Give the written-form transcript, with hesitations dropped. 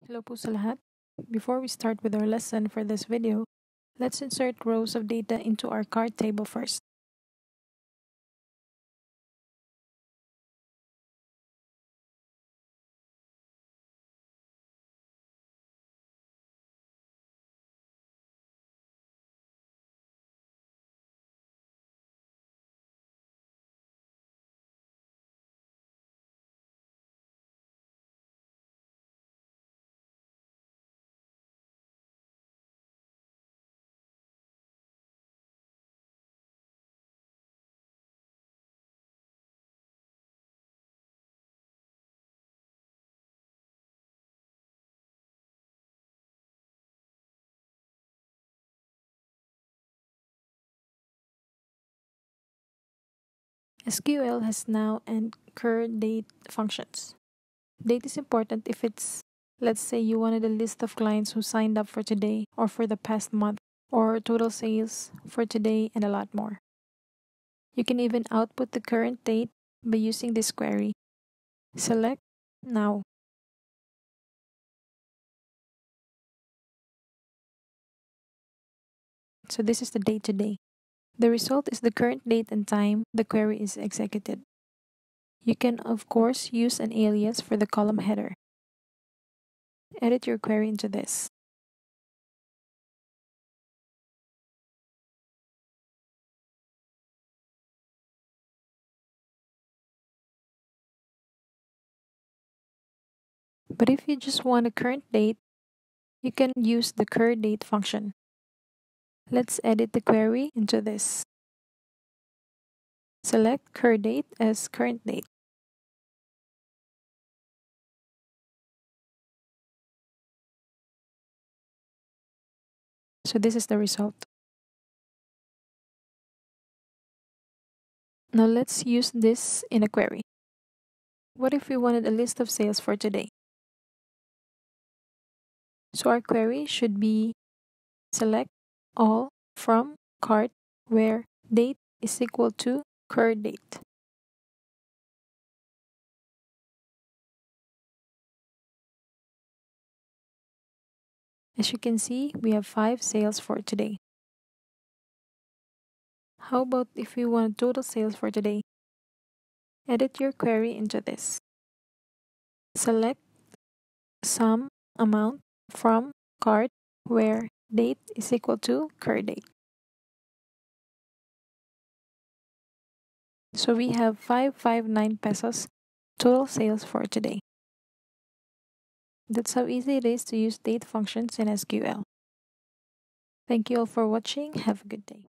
Hello po sa lahat. Before we start with our lesson for this video, let's insert rows of data into our card table first. SQL has now and Curdate functions. Date is important if it's, let's say, you wanted a list of clients who signed up for today or for the past month, or total sales for today, and a lot more. You can even output the current date by using this query. Select Now. So this is the date today. The result is the current date and time the query is executed. You can, of course, use an alias for the column header. Edit your query into this. But if you just want a current date, you can use the Curdate function. Let's edit the query into this. Select Curdate as current date. So this is the result. Now let's use this in a query. What if we wanted a list of sales for today? So our query should be select all from cart where date is equal to Curdate. As you can see, we have 5 sales for today. How about if we want total sales for today? Edit your query into this. Select sum amount from cart where date is equal to Curdate. So we have 559 pesos total sales for today. That's how easy it is to use date functions in SQL. Thank you all for watching. Have a good day.